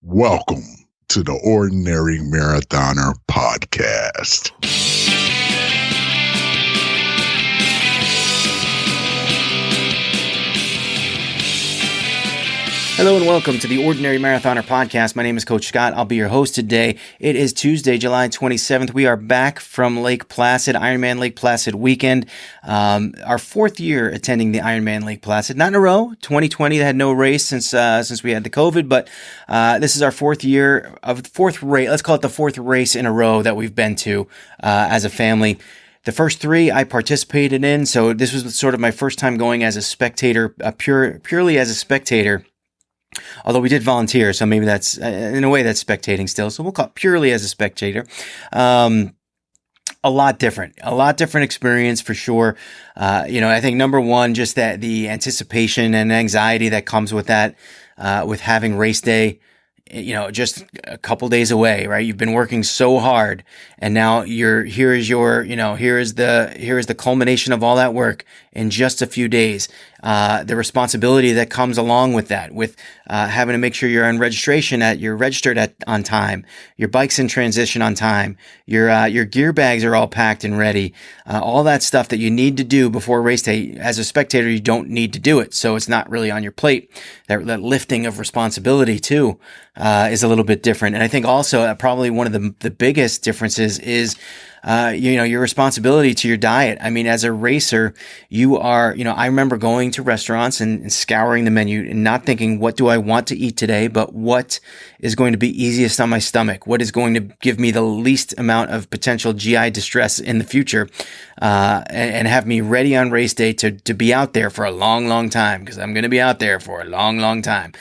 Welcome to the Ordinary Marathoner podcast. Hello and welcome to the Ordinary Marathoner podcast. My name is Coach Scott. I'll be your host today. It is Tuesday, July 27th. We are back from Lake Placid, Ironman Lake Placid weekend. Our fourth year attending the Ironman Lake Placid. Not in a row. 2020 had no race since we had the COVID, but this is our fourth year of fourth race. Let's call it the fourth race in a row that we've been to as a family. The first three I participated in, so this was sort of my first time going as a spectator, purely as a spectator. Although we did volunteer, so maybe that's, in a way, that's spectating still. So we'll call it purely as a spectator. A lot different experience for sure. I think number one, just that the anticipation and anxiety that comes with that, with having race day, just a couple days away, right? You've been working so hard, and now here is the culmination of all that work in just a few days. The responsibility that comes along with that, with having to make sure you're registered on time, your bike's in transition on time, your gear bags are all packed and ready, all that stuff that you need to do before race day. As a spectator, you don't need to do it, so it's not really on your plate. That lifting of responsibility too is a little bit different. And I think also probably one of the biggest differences is your responsibility to your diet. I mean, as a racer, I remember going to restaurants and scouring the menu and not thinking, what do I want to eat today, but what is going to be easiest on my stomach? What is going to give me the least amount of potential GI distress in the future, and have me ready on race day to be out there for a long, long time, because I'm going to be out there for a long, long time.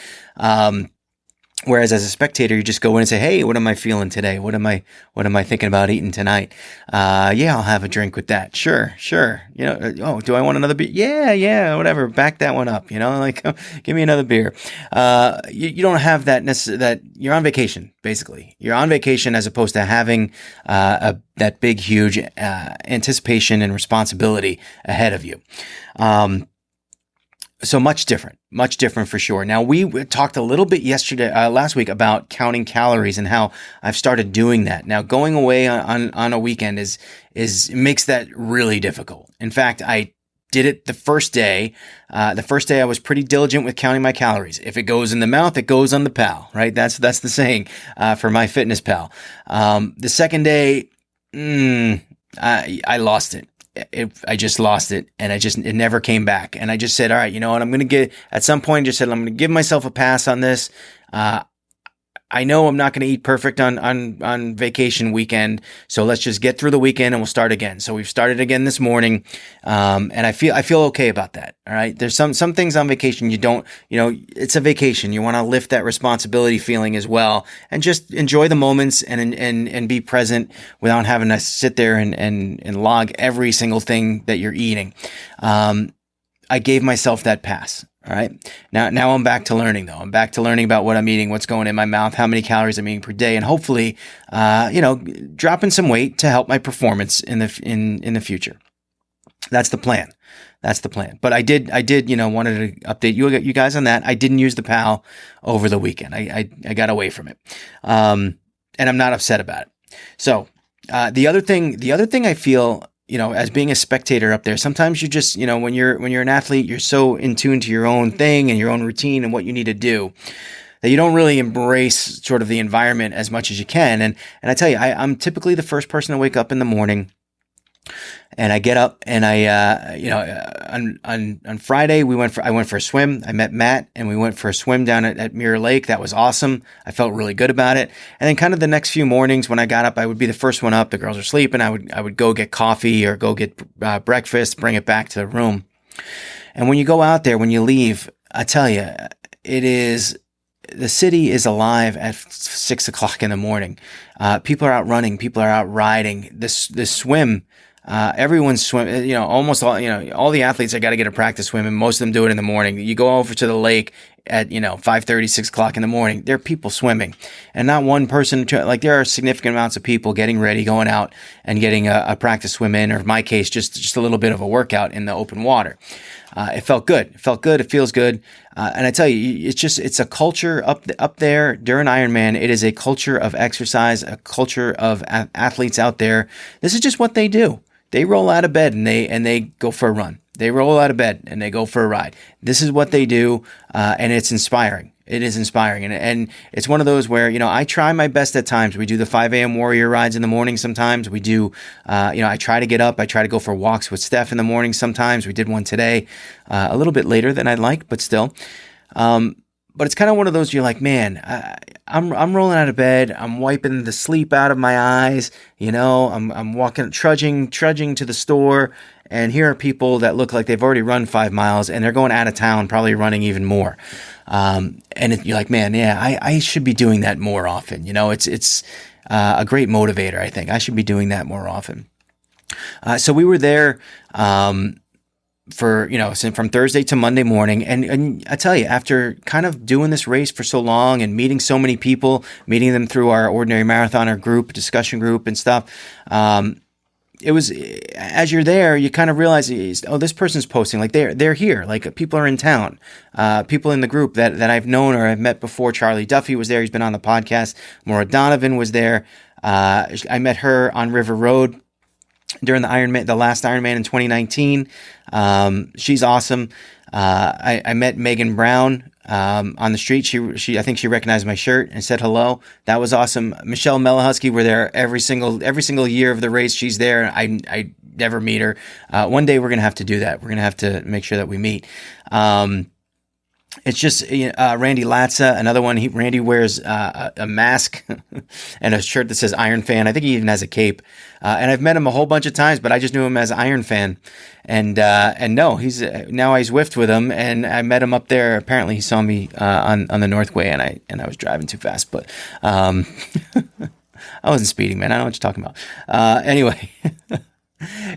Whereas as a spectator, you just go in and say, hey, what am I feeling today? What am I thinking about eating tonight? I'll have a drink with that. Sure. Do I want another beer? Yeah, whatever. Back that one up, give me another beer. You don't have that you're on vacation, basically. You're on vacation as opposed to having, that big, huge, anticipation and responsibility ahead of you. So much different for sure. Now, we talked a little bit last week about counting calories and how I've started doing that. Now, going away on a weekend makes that really difficult. In fact, I did it the first day. The first day I was pretty diligent with counting my calories. If it goes in the mouth, it goes on the pal, right? That's the saying, for MyFitnessPal. The second day, I lost it. I just lost it, and it never came back. And I just said, all right, you know what? I'm going to at some point, I'm going to give myself a pass on this. I know I'm not going to eat perfect on vacation weekend. So let's just get through the weekend and we'll start again. So we've started again this morning. And I feel okay about that. All right. There's some things on vacation it's a vacation. You want to lift that responsibility feeling as well, and just enjoy the moments and be present without having to sit there and log every single thing that you're eating. I gave myself that pass. All right. Now I'm back to learning though. I'm back to learning about what I'm eating, what's going in my mouth, how many calories I'm eating per day, and hopefully, dropping some weight to help my performance in the future. That's the plan. But I did, wanted to update you guys on that. I didn't use the PAL over the weekend. I got away from it. And I'm not upset about it. So, the other thing I feel, as being a spectator up there, sometimes you just, when you're an athlete, you're so in tune to your own thing and your own routine and what you need to do that you don't really embrace sort of the environment as much as you can. And I tell you, I'm typically the first person to wake up in the morning, and I get up and on Friday I went for a swim. I met Matt and we went for a swim down at Mirror Lake. That was awesome. I felt really good about it. And then kind of the next few mornings when I got up, I would be the first one up. The girls are sleeping. I would go get coffee or go get breakfast, bring it back to the room. And when you go out there, when you leave, I tell you, the city is alive at 6 o'clock in the morning. People are out running. People are out riding. This swim, everyone's swimming, almost all the athletes, I got to get a practice swim, and most of them do it in the morning. You go over to the lake, at 5:30, 6 o'clock in the morning. There are people swimming, and not one person. Like there are significant amounts of people getting ready, going out and getting a practice swim in, or in my case, just a little bit of a workout in the open water. It felt good. It felt good. It feels good. And I tell you, it's a culture up there during Ironman. It is a culture of exercise, a culture of athletes out there. This is just what they do. They roll out of bed and they go for a run. They roll out of bed and they go for a ride. This is what they do, and it's inspiring. It is inspiring, and it's one of those where I try my best at times. We do the 5 a.m. warrior rides in the morning. Sometimes we do. I try to get up. I try to go for walks with Steph in the morning. Sometimes we did one today, a little bit later than I'd like, but still. But it's kind of one of those you're like, man, I'm rolling out of bed. I'm wiping the sleep out of my eyes. I'm walking, trudging to the store. And here are people that look like they've already run 5 miles and they're going out of town, probably running even more. You're like, man, yeah, I should be doing that more often. It's a great motivator. I think I should be doing that more often. So we were there, from Thursday to Monday morning. And I tell you, after kind of doing this race for so long and meeting so many people, meeting them through our Ordinary Marathoner group, discussion group and stuff, it was, as you're there, you kind of realize, oh, this person's posting, like they're here, like people are in town, people in the group that I've known or I've met before. Charlie Duffy was there. He's been on the podcast. Maura Donovan was there. I met her on River Road during the last Ironman in 2019. She's awesome. I met Megan Brown on the street. I think she recognized my shirt and said hello. That was awesome. Michelle Melahusky, we're there every single year of the race. She's there. I never meet her. One day we're gonna have to do that. We're gonna have to make sure that we meet. It's just Randy Latza, another one. Randy wears a mask and a shirt that says Iron Fan. I think he even has a cape. And I've met him a whole bunch of times, but I just knew him as Iron Fan. And no, he's whiffed with him. And I met him up there. Apparently, he saw me on the Northway, and I was driving too fast. But I wasn't speeding, man. I don't know what you're talking about. Anyway.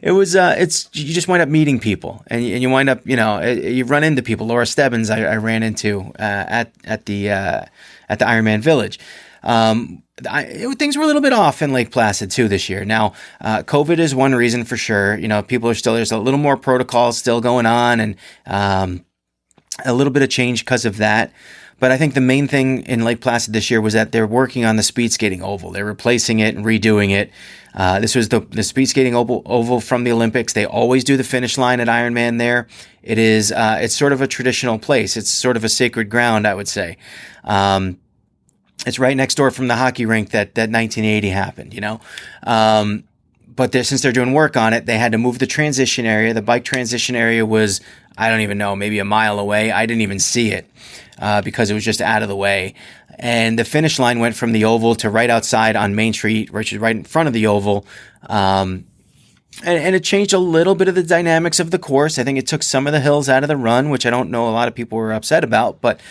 It was, you just wind up meeting people and you wind up, you run into people. Laura Stebbins, I ran into, at the Ironman Village. Things were a little bit off in Lake Placid too this year. Now, COVID is one reason for sure. People are still, there's a little more protocols still going on and, a little bit of change because of that. But I think the main thing in Lake Placid this year was that they're working on the speed skating oval. They're replacing it and redoing it. This was the speed skating oval from the Olympics. They always do the finish line at Ironman there. It is, it's sort of a traditional place. It's sort of a sacred ground, I would say. It's right next door from the hockey rink that 1980 happened, But since they're doing work on it, they had to move the transition area. The bike transition area was, I don't even know, maybe a mile away. I didn't even see it because it was just out of the way. And the finish line went from the oval to right outside on Main Street, which is right in front of the oval. And it changed a little bit of the dynamics of the course. I think it took some of the hills out of the run, which I don't know a lot of people were upset about. But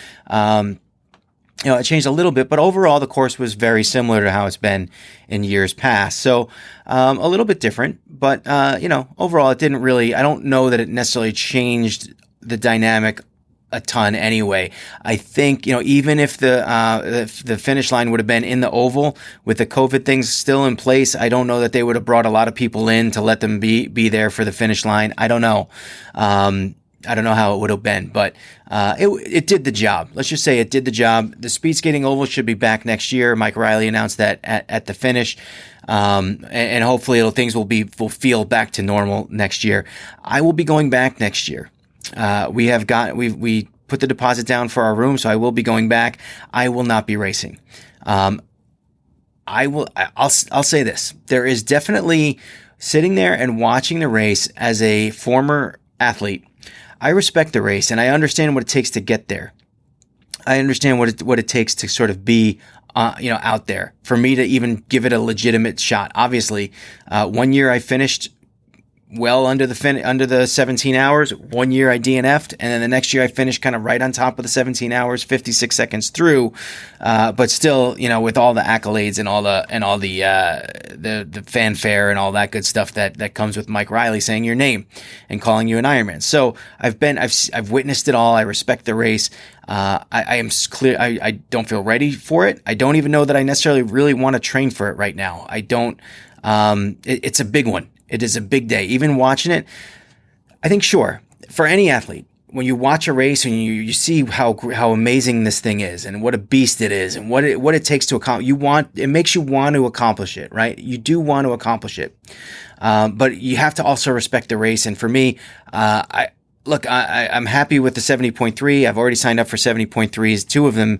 it changed a little bit, but overall the course was very similar to how it's been in years past. So a little bit different, but overall it didn't really, I don't know that it necessarily changed the dynamic a ton anyway. I think, even if the finish line would have been in the oval with the COVID things still in place, I don't know that they would have brought a lot of people in to let them be there for the finish line. I don't know. I don't know how it would have been, but it did the job. Let's just say it did the job. The speed skating oval should be back next year. Mike Riley announced that at the finish, and hopefully things will feel back to normal next year. I will be going back next year. We put the deposit down for our room, so I will be going back. I will not be racing. I'll say this. There is definitely sitting there and watching the race as a former athlete. I respect the race and I understand what it takes to get there. I understand what it takes to sort of be, out there for me to even give it a legitimate shot. Obviously, one year I finished well under the 17 hours. 1 year I DNF'd, and then the next year I finished kind of right on top of the 17 hours, 56 seconds through. But still, with all the accolades and all the fanfare and all that good stuff that comes with Mike Riley saying your name and calling you an Ironman. So I've witnessed it all. I respect the race. I am clear. I don't feel ready for it. I don't even know that I necessarily really want to train for it right now. I don't. It's a big one. It is a big day. Even watching it, I think, sure, for any athlete, when you watch a race and you see how amazing this thing is and what a beast it is and what it takes to accomplish, it makes you want to accomplish it, right? You do want to accomplish it, but you have to also respect the race. And for me, I'm happy with the 70.3. I've already signed up for 70.3s, 2 of them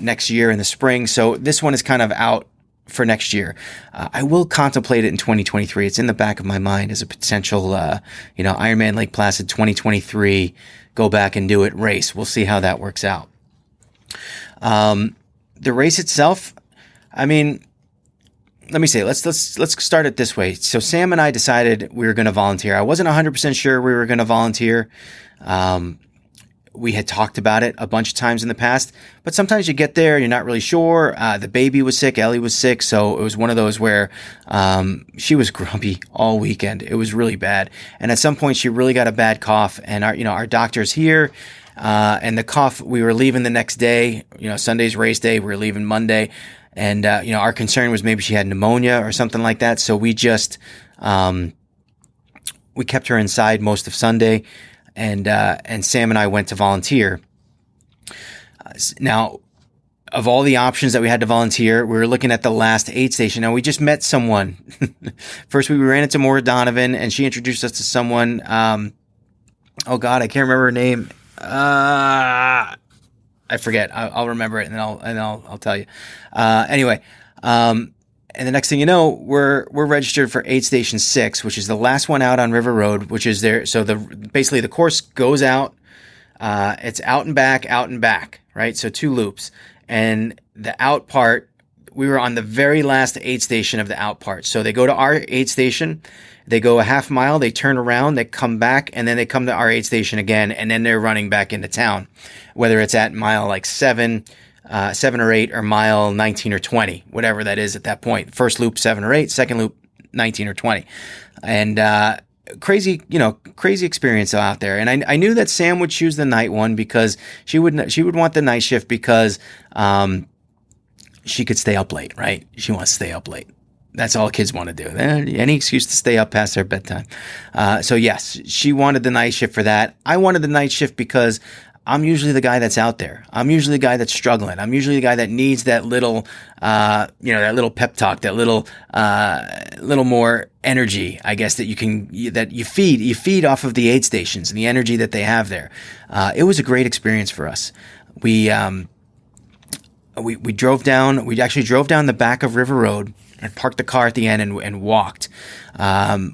next year in the spring. So this one is kind of out for next year. I will contemplate it in 2023. It's in the back of my mind as a potential, Ironman Lake Placid 2023, go back and do it race. We'll see how that works out. The race itself, I mean, let me say, let's start it this way. So Sam and I decided we were going to volunteer. I wasn't 100% sure we were going to volunteer. We had talked about it a bunch of times in the past, but sometimes you get there, you're not really sure. The baby was sick, Ellie was sick, so it was one of those where she was grumpy all weekend. It was really bad, and at some point she really got a bad cough. And our doctor's here, and the cough. We were leaving the next day. Sunday's race day. We were leaving Monday, and our concern was maybe she had pneumonia or something like that. So we just we kept her inside most of Sunday. And Sam and I went to volunteer. Now, of all the options that we had to volunteer, we were looking at the last aid station. Now, we just met someone. First, we ran into Maura Donovan, and she introduced us to someone. Oh God, I can't remember her name. I forget. I'll remember it, and I'll tell you. Anyway. And the next thing you know, we're registered for aid station 6, which is the last one out on River Road, which is there. So basically the course goes out. It's out and back, right? So 2 loops. And the out part, we were on the very last aid station of the out part. So they go to our aid station, they go a half mile, they turn around, they come back, and then they come to our aid station again, and then they're running back into town, whether it's at mile like 7 or 8, or mile 19 or 20, whatever that is at that point. First loop 7 or 8, second loop 19 or 20, and crazy experience out there. And I knew that Sam would choose the night one because she would want the night shift because she could stay up late, right? She wants to stay up late. That's all kids want to do. Any excuse to stay up past their bedtime. So yes, she wanted the night shift for that. I wanted the night shift because I'm usually the guy that's out there. I'm usually the guy that's struggling. I'm usually the guy that needs that little, that little pep talk, that little more energy, I guess, that you feed off of the aid stations and the energy that they have there. It was a great experience for us. We drove down. We actually drove down the back of River Road and parked the car at the end and walked.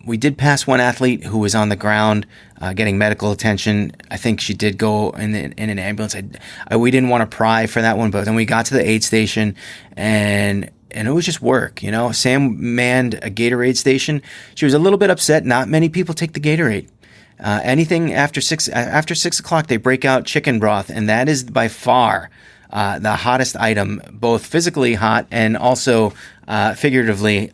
We did pass one athlete who was on the ground getting medical attention. I think she did go in an ambulance. We didn't want to pry for that one, but then we got to the aid station and it was just work. Sam manned a Gatorade station. She was a little bit upset. Not many people take the Gatorade. Anything after 6 o'clock, they break out chicken broth, and that is by far the hottest item, both physically hot and also figuratively.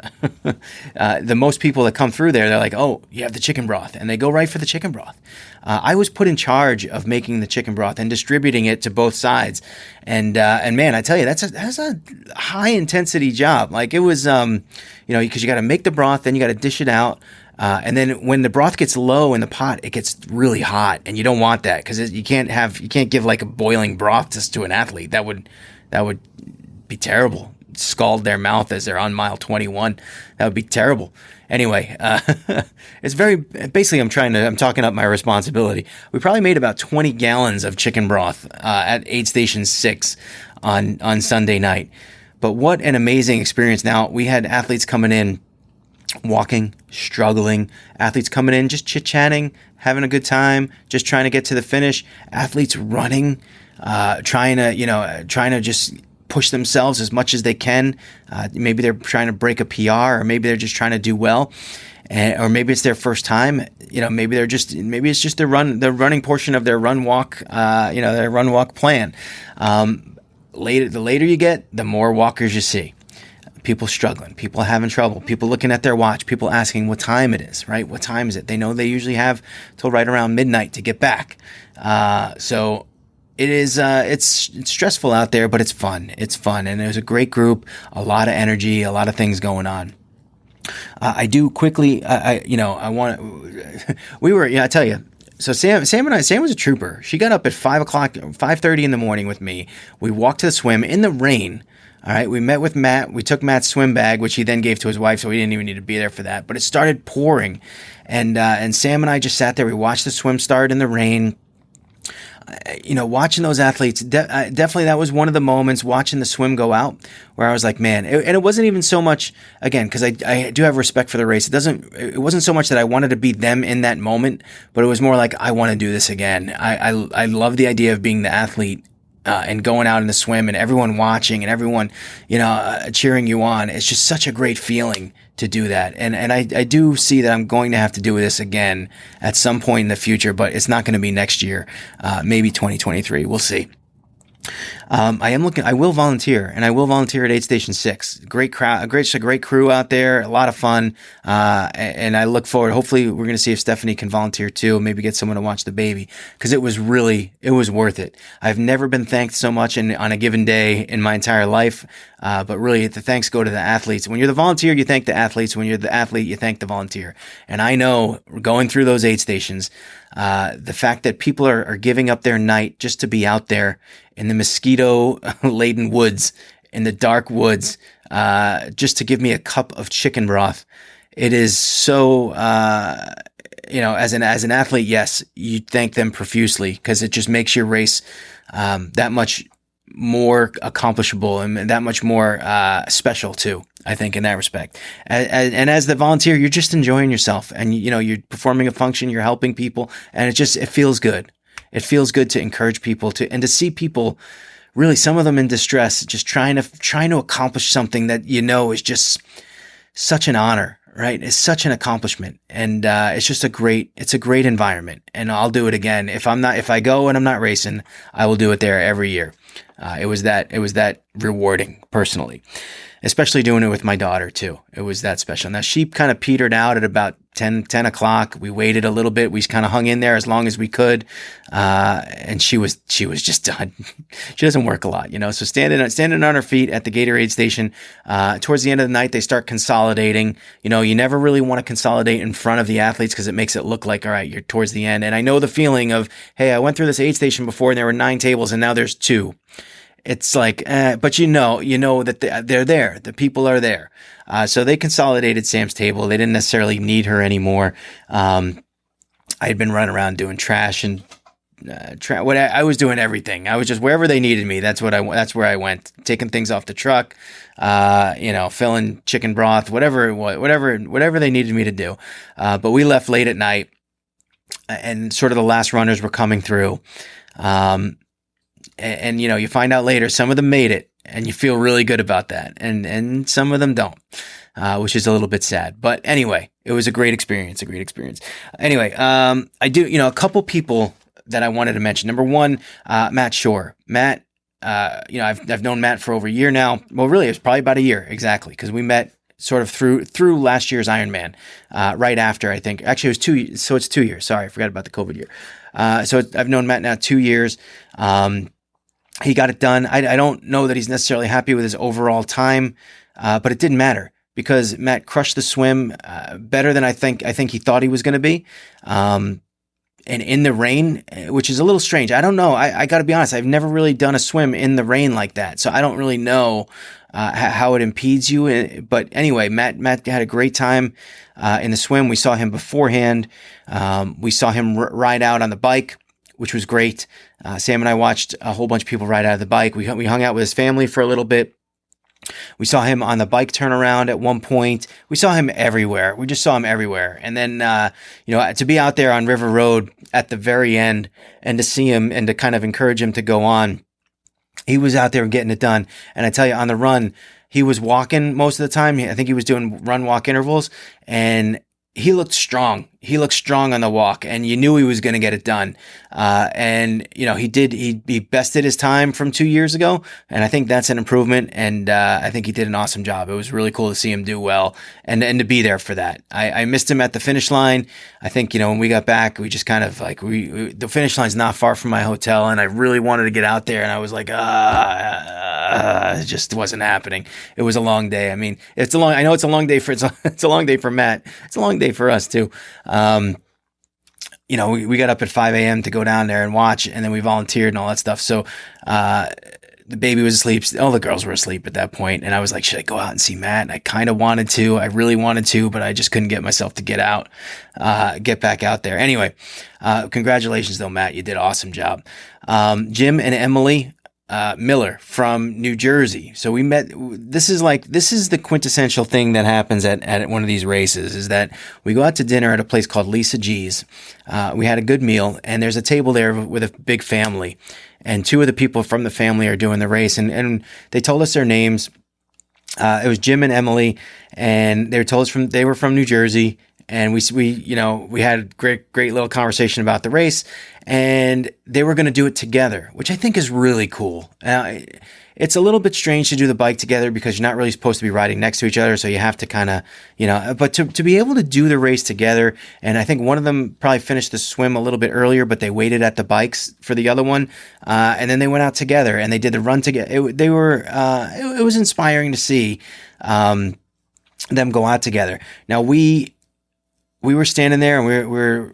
The most people that come through there, they're like, "Oh, you have the chicken broth," and they go right for the chicken broth. I was put in charge of making the chicken broth and distributing it to both sides, and man, I tell you, that's a high intensity job. Like it was, because you got to make the broth, then you got to dish it out. And then when the broth gets low in the pot, it gets really hot, and you don't want that because you can't give like a boiling broth just to an athlete. That would be terrible. Scald their mouth as they're on mile 21. That would be terrible. Anyway, it's basically I'm talking up my responsibility. We probably made about 20 gallons of chicken broth at aid station 6 on Sunday night. But what an amazing experience. Now, we had athletes coming in, walking, struggling, athletes coming in, just chit-chatting, having a good time, just trying to get to the finish, athletes running, trying to just push themselves as much as they can. Maybe they're trying to break a PR, or maybe they're just trying to do well. or maybe it's their first time. Maybe it's just the running portion of their run walk, their run walk plan. The later you get, the more walkers you see. People struggling, people having trouble, people looking at their watch, people asking what time it is, right? What time is it? They know they usually have till right around midnight to get back. So it is, it's stressful out there, but it's fun. It's fun. And there's a great group, a lot of energy, a lot of things going on. I do quickly, I tell you, so Sam was a trooper. She got up at 5:30 in the morning with me. We walked to the swim in the rain. All right. We met with Matt. We took Matt's swim bag, which he then gave to his wife. So we didn't even need to be there for that, but it started pouring, and Sam and I just sat there. We watched the swim start in the rain. Watching those athletes, definitely that was one of the moments watching the swim go out where I was like, man, and it wasn't even so much, again, because I do have respect for the race. It wasn't so much that I wanted to be them in that moment, but it was more like, I want to do this again. I love the idea of being the athlete and going out in the swim and everyone watching and everyone, cheering you on. It's just such a great feeling to do that. And I do see that I'm going to have to do this again at some point in the future, but it's not going to be next year. Maybe 2023. We'll see. I will volunteer, and I will volunteer at Aid Station 6. Great crowd, a great crew out there, a lot of fun. And I look forward, hopefully we're going to see if Stephanie can volunteer too, maybe get someone to watch the baby, because it was worth it. I've never been thanked so much on a given day in my entire life. But really the thanks go to the athletes. When you're the volunteer, you thank the athletes. When you're the athlete, you thank the volunteer. And I know, going through those aid stations, the fact that people are giving up their night just to be out there in the mosquito-laden woods, in the dark woods, just to give me a cup of chicken broth. It is so, as an athlete, yes, you thank them profusely, because it just makes your race that much more accomplishable and that much more special too, I think, in that respect. And as the volunteer, you're just enjoying yourself, and you're performing a function, you're helping people, and it feels good. It feels good to encourage people and to see people, really, some of them in distress, just trying to accomplish something that is just such an honor, right? It's such an accomplishment, and it's just a great environment. And I'll do it again if I go and I'm not racing, I will do it there every year. It was that rewarding personally, especially doing it with my daughter too. It was that special. Now, she kind of petered out at about 10 o'clock. We waited a little bit. We kind of hung in there as long as we could. And she was just done. She doesn't work a lot, so standing on her feet at the Gatorade station, towards the end of the night, they start consolidating. You never really want to consolidate in front of the athletes, because it makes it look like, all right, you're towards the end. And I know the feeling of, hey, I went through this aid station before and there were 9 tables and now there's 2. It's like, but that they're there. The people are there. So they consolidated Sam's table. They didn't necessarily need her anymore. I had been running around doing trash and I was doing everything. I was just wherever they needed me. That's where I went, taking things off the truck, filling chicken broth, whatever they needed me to do. But we left late at night, and sort of the last runners were coming through. And you find out later, some of them made it, and you feel really good about that. And some of them don't, which is a little bit sad. But anyway, it was a great experience. Anyway, I do, a couple people that I wanted to mention. Number one, Matt Shore. Matt, I've known Matt for over a year now. Well, really, it was probably about a year exactly, because we met sort of through last year's Ironman, right after, I think. Actually, it was 2 years. So it's 2 years. Sorry, I forgot about the COVID year. So I've known Matt now 2 years. He got it done. I don't know that he's necessarily happy with his overall time, but it didn't matter, because Matt crushed the swim better than I think he thought he was going to be. And in the rain, which is a little strange. I don't know. I got to be honest. I've never really done a swim in the rain like that, so I don't really know how it impedes you. But anyway, Matt had a great time in the swim. We saw him beforehand. We saw him ride out on the bike, which was great. Sam and I watched a whole bunch of people ride out of the bike. We hung out with his family for a little bit. We saw him on the bike turnaround at one point. We saw him everywhere. We just saw him everywhere. And then, to be out there on River Road at the very end and to see him and to kind of encourage him to go on, he was out there getting it done. And I tell you, on the run, he was walking most of the time. I think he was doing run-walk intervals, and he looked strong. He looked strong on the walk, and you knew he was going to get it done. And he did. He bested his time from 2 years ago, and I think that's an improvement. And I think he did an awesome job. It was really cool to see him do well, and to be there for that. I missed him at the finish line. I think when we got back, we just kind of like the finish line's not far from my hotel, and I really wanted to get out there, and I was like, it just wasn't happening. It was a long day. I mean, I know it's a long day for it's a long day for Matt. It's a long day for us too. We got up at 5 a.m. to go down there and watch, and then we volunteered and all that stuff. So, the baby was asleep. All the girls were asleep at that point. And I was like, should I go out and see Matt? And I kind of wanted to. I really wanted to, but I just couldn't get myself to get back out there. Anyway, congratulations though, Matt. You did an awesome job. Jim and Emily Miller from New Jersey. So we met. This is the quintessential thing that happens at one of these races, is that we go out to dinner at a place called Lisa G's. We had a good meal, and there's a table there with a big family, and two of the people from the family are doing the race, and they told us their names. It was Jim and Emily, and they told us they were from New Jersey. And we had a great little conversation about the race, and they were going to do it together, which I think is really cool. It's a little bit strange to do the bike together because you're not really supposed to be riding next to each other. So you have to kind of, but to be able to do the race together. And I think one of them probably finished the swim a little bit earlier, but they waited at the bikes for the other one. And then they went out together and they did the run together. It was inspiring to see, them go out together. Now we were standing there and we were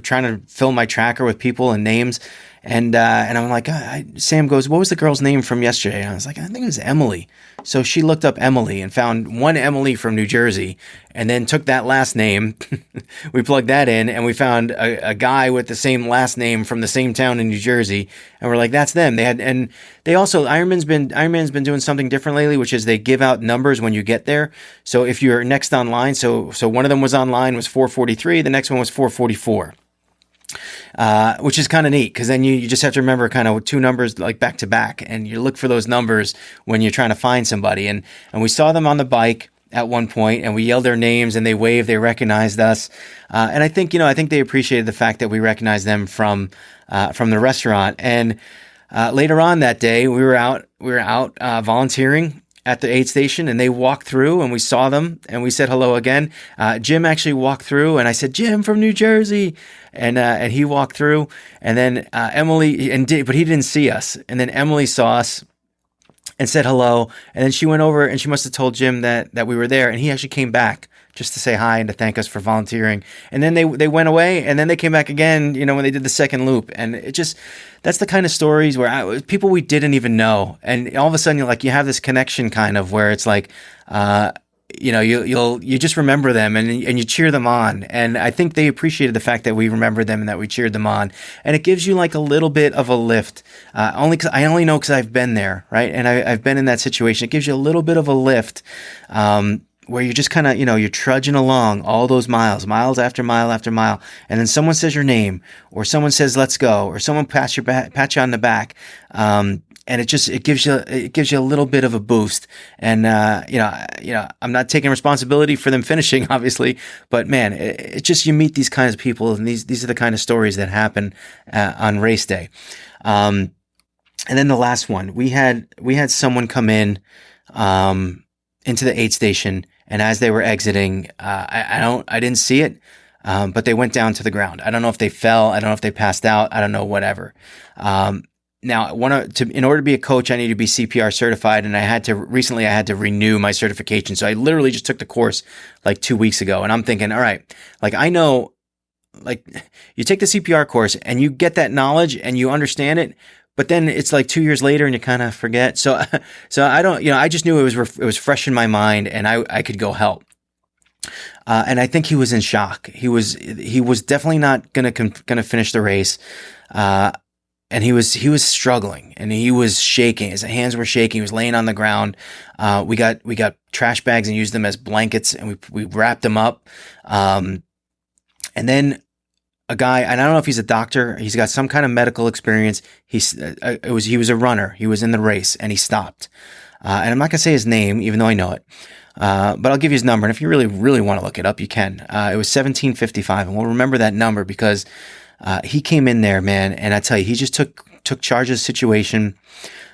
trying to fill my tracker with people and names. And I'm like, Sam goes, what was the girl's name from yesterday? And I was like, I think it was Emily. So she looked up Emily and found one Emily from New Jersey, and then took that last name. We plugged that in, and we found a guy with the same last name from the same town in New Jersey. And we're like, that's them. Ironman's been doing something different lately, which is they give out numbers when you get there. So if you're next online, so one of them was online, was 443. The next one was 444. Which is kind of neat, because then you just have to remember kind of two numbers like back to back, and you look for those numbers when you're trying to find somebody. And we saw them on the bike at one point, and we yelled their names, and they waved, they recognized us. And I think they appreciated the fact that we recognized them from the restaurant. And later on that day, we were out volunteering at the aid station, and they walked through, and we saw them, and we said hello again. Jim actually walked through, and I said, Jim from New Jersey, and he walked through, and then Emily, but he didn't see us, and then Emily saw us and said hello, and then she went over, and she must have told Jim that we were there, and he actually came back just to say hi and to thank us for volunteering. And then they went away, and then they came back again, when they did the second loop. And that's the kind of stories where people we didn't even know. And all of a sudden you have this connection kind of where it's like, you just remember them and you cheer them on. And I think they appreciated the fact that we remembered them and that we cheered them on. And it gives you like a little bit of a lift, only because I've been there, right? And I've been in that situation. It gives you a little bit of a lift, where you're just kind of, you're trudging along all those miles after mile after mile. And then someone says your name, or someone says, let's go, or someone pat you on the back. And it gives you a little bit of a boost. And, I'm not taking responsibility for them finishing, obviously, but man, it's just, you meet these kinds of people, and these are the kind of stories that happen, on race day. And then the last one, we had someone come in, into the aid station, and as they were exiting, I didn't see it, but they went down to the ground. I don't know if they fell. I don't know if they passed out. I don't know, whatever. Now, in order to be a coach, I need to be CPR certified, and I had to renew my certification. So I literally just took the course like 2 weeks ago, and I'm thinking, all right, like I know, like you take the CPR course and you get that knowledge and you understand it. But then it's like 2 years later and you kind of forget. So I don't, I just knew it was fresh in my mind, and I could go help. And I think he was in shock. He was definitely not gonna finish the race. And he was struggling, and he was shaking. His hands were shaking. He was laying on the ground. We got trash bags and used them as blankets, and we wrapped them up. And then a guy, and I don't know if he's a doctor, he's got some kind of medical experience. He was a runner. He was in the race, and he stopped. And I'm not gonna say his name, even though I know it. But I'll give you his number. And if you really, really want to look it up, you can. It was 1755. And we'll remember that number because he came in there, man. And I tell you, he just took charge of the situation.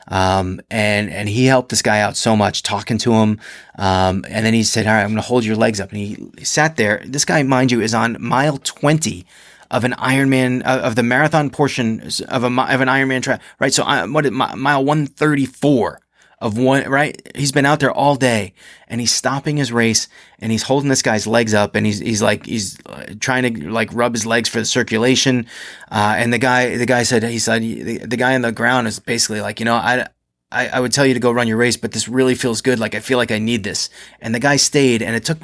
And he helped this guy out so much, talking to him. And then he said, all right, I'm going to hold your legs up. And he sat there. This guy, mind you, is on mile 20 of an Ironman, of the marathon portion of an Ironman track, right? So mile 134 of one, right? He's been out there all day and he's stopping his race and he's holding this guy's legs up and he's trying to like rub his legs for the circulation. And the guy said, the guy on the ground is basically like, I would tell you to go run your race, but this really feels good. Like, I feel like I need this. And the guy stayed, and it took,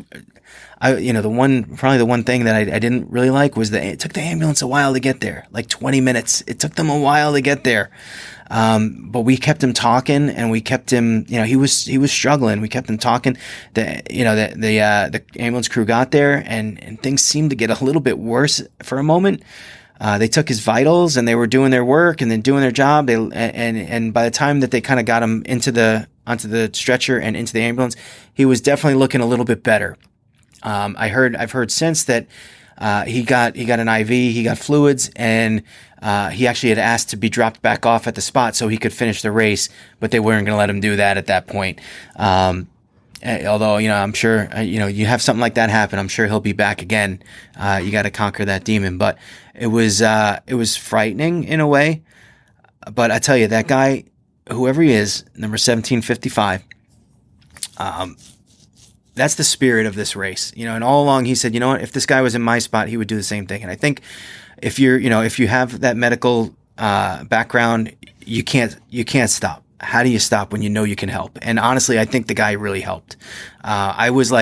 the one thing that I didn't really like was that it took the ambulance a while to get there, like 20 minutes. It took them a while to get there. But we kept him talking and we kept him, he was struggling. We kept him talking. The ambulance crew got there and things seemed to get a little bit worse for a moment. They took his vitals and they were doing their work and then doing their job. And by the time that they kind of got him onto the stretcher and into the ambulance, he was definitely looking a little bit better. I've heard since that he got an IV, he got fluids, and he actually had asked to be dropped back off at the spot so he could finish the race, but they weren't going to let him do that at that point. Although, I'm sure, you have something like that happen, I'm sure he'll be back again. You got to conquer that demon, but it was frightening in a way. But I tell you, that guy, whoever he is, number 1755, that's the spirit of this race, and all along he said, if this guy was in my spot, he would do the same thing. And I think if you have that medical, background, you can't stop. How do you stop when you know you can help? And honestly, I think the guy really helped. I was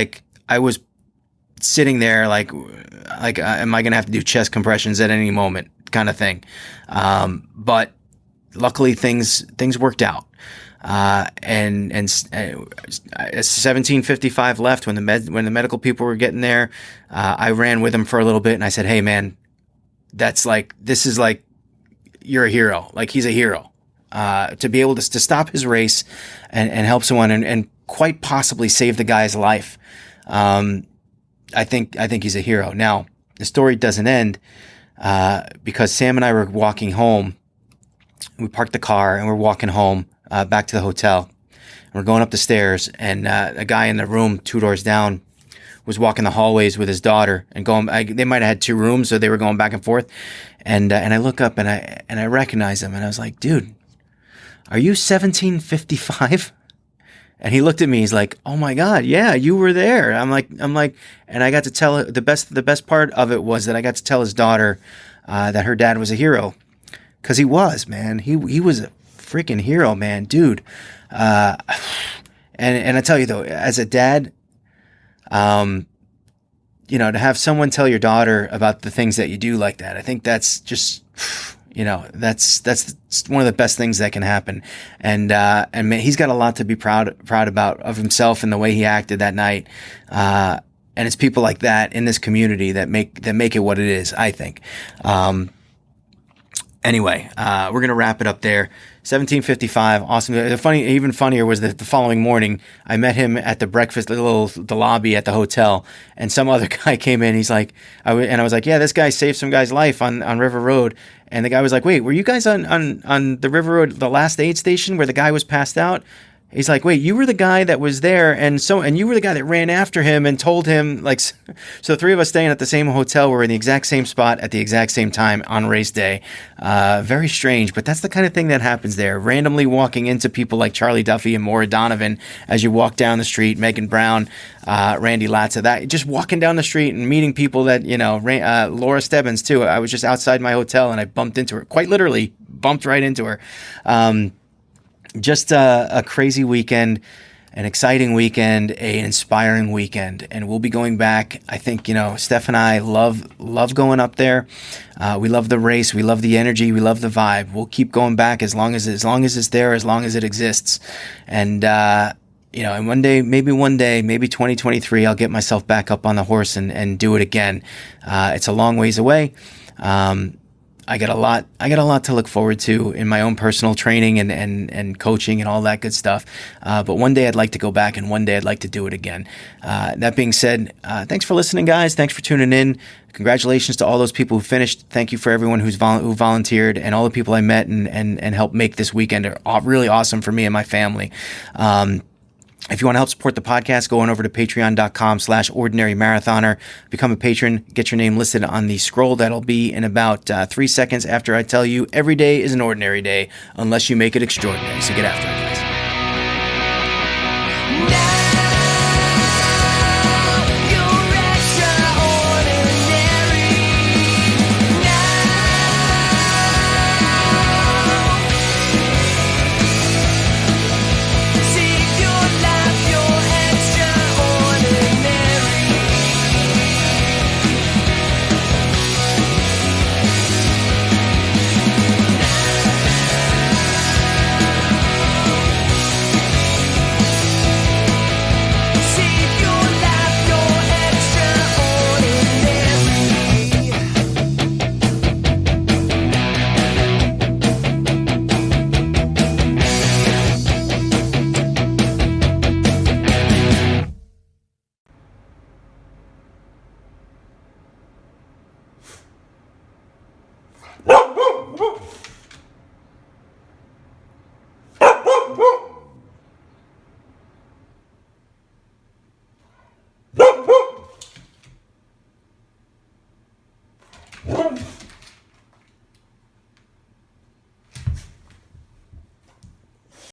sitting there like, am I going to have to do chest compressions at any moment kind of thing? But luckily things worked out. And 1755 left when the medical people were getting there. I ran with him for a little bit and I said, hey man, this is like, you're a hero. Like, he's a hero. To be able to stop his race and help someone and quite possibly save the guy's life. I think he's a hero. Now, the story doesn't end, because Sam and I were walking home. We parked the car and we're walking home, back to the hotel. And we're going up the stairs and, a guy in the room 2 doors down was walking the hallways with his daughter and they might have had 2 rooms, so they were going back and forth. And I look up and I recognize him and I was like, dude, are you 1755? And he looked at me. He's like, oh my God, yeah, you were there. I'm like, and I got to tell the best part of it was that I got to tell his daughter, that her dad was a hero. 'Cause he was, man. He was a freaking hero, man, dude. And I tell you though, as a dad, to have someone tell your daughter about the things that you do like that, I think that's just, that's one of the best things that can happen. And man, he's got a lot to be proud about of himself and the way he acted that night. And it's people like that in this community that make it what it is, I think. Anyway, we're going to wrap it up there. 1755. Awesome. Even funnier was that the following morning, I met him at the breakfast, the lobby at the hotel, and some other guy came in. He's like, I was like, yeah, this guy saved some guy's life on River Road. And the guy was like, wait, were you guys on the River Road, the last aid station where the guy was passed out? He's like, wait, you were the guy that was there, and you were the guy that ran after him and told him, like, so the 3 of us staying at the same hotel were in the exact same spot at the exact same time on race day. Very strange, but that's the kind of thing that happens there. Randomly walking into people like Charlie Duffy and Maura Donovan as you walk down the street, Megan Brown, Randy Latza, that just walking down the street and meeting people that, Laura Stebbins too. I was just outside my hotel and I bumped into her, quite literally bumped right into her. Just a crazy weekend, an exciting weekend, an inspiring weekend, and we'll be going back. I think, Steph and I love going up there. We love the race, we love the energy, we love the vibe. We'll keep going back as long as it's there, as long as it exists. And and one day, maybe 2023, I'll get myself back up on the horse and do it again. It's a long ways away. I got a lot to look forward to in my own personal training and coaching and all that good stuff. But one day I'd like to go back, and one day I'd like to do it again. That being said, thanks for listening, guys. Thanks for tuning in. Congratulations to all those people who finished. Thank you for everyone who volunteered, and all the people I met and helped make this weekend really awesome for me and my family. If you want to help support the podcast, go on over to patreon.com/ordinarymarathoner. Become a patron. Get your name listed on the scroll. That'll be in about 3 seconds after I tell you every day is an ordinary day unless you make it extraordinary. So get after it, guys.